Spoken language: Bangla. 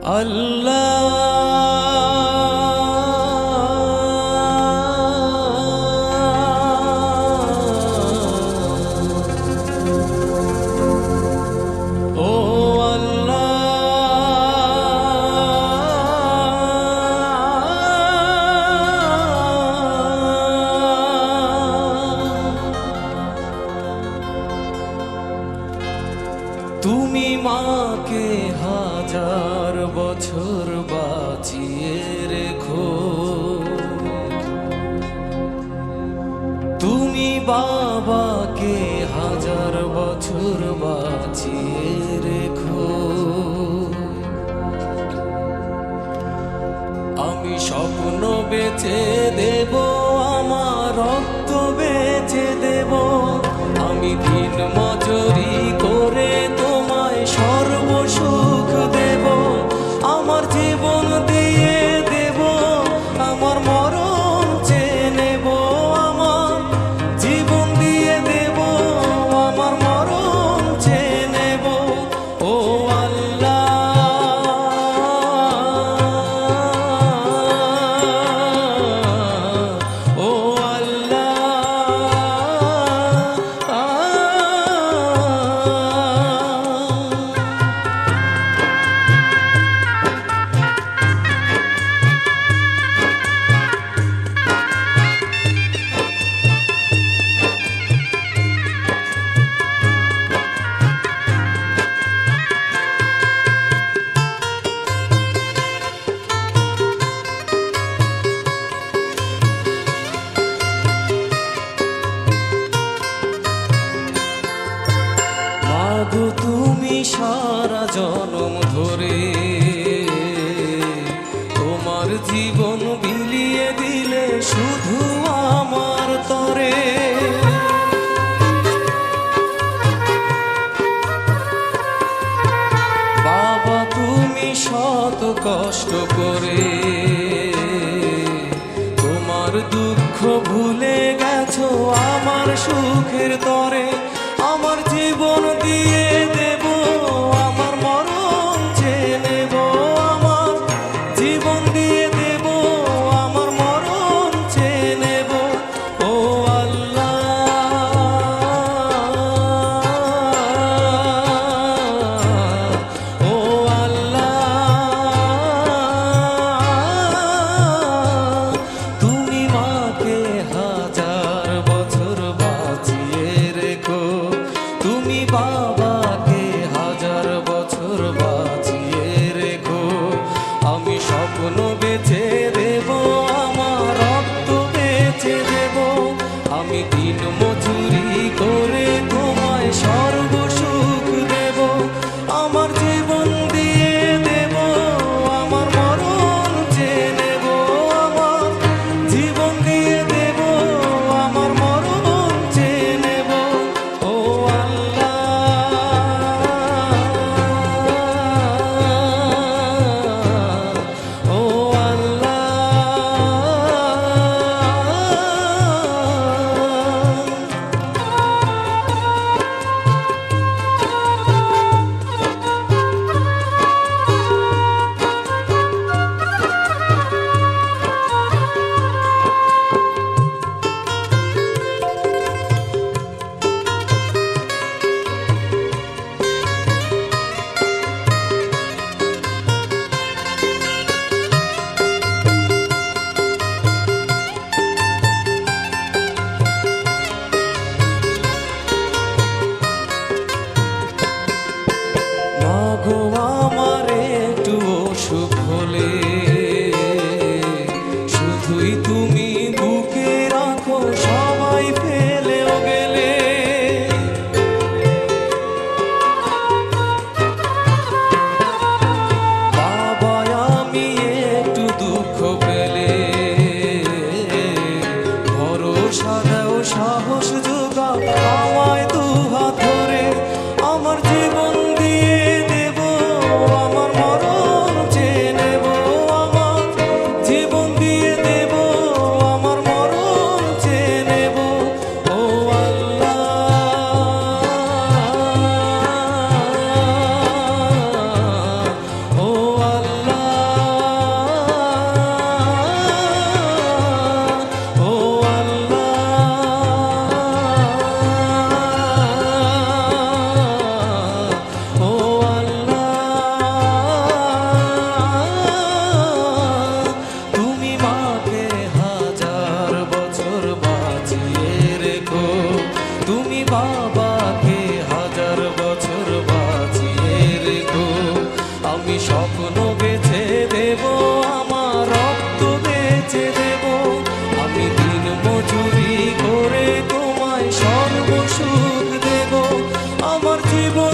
আল্লাহ ও তুমি মাকে হাজার বছর বাঁচিয়ে রেখো, তুমি বাবাকে হাজার বছর বাঁচিয়ে রেখো। আমি স্বপ্ন বেচে দেব, আমার রক্ত বেচে দেব, আমি দিন মজুরি করে তোমায় সর্বসুখ দেব, আমার জীবন দিয়ে দেব, আমার মরণ চেয়ে নেব, আমার জীবন দিয়ে দেব, আমার মরণ চেয়ে নেব। ও আল্লাহ ও আল্লাহ মাগো তুমি সারা জনম ধরে তোমার জীবন বিলিয়ে দিলে শুধু আমার তরে। বাবা তুমি শত কষ্ট করে তোমার দুঃখ ভুলে গেছো আমার সুখের তরে, আমার জীবন দিয়ে দেব, আমার মরণ চেয়ে নেব, আমার জীবন দিয়ে দেব, আমার মরণ চেয়ে নেব। ও আল্লাহ ও আল্লাহ তুমি মাকে হাজার বছর বাঁচিয়ে রেখো, তুমি বাবাকে হাজার বছর বাঁচিয়ে রেখো। আমি স্বপ্ন বেচে দেব, আমার রক্ত বেচে দেব, আমি দিন মজুরি করে তোমায় সর্বসুখ দেব, আমার জীবন দিয়ে দেব, আমার মরণ চেয়ে নেব, আমার জীবন দিয়ে দেব, আমার মরণ চেয়ে নেব। ও আল্লাহ জীবন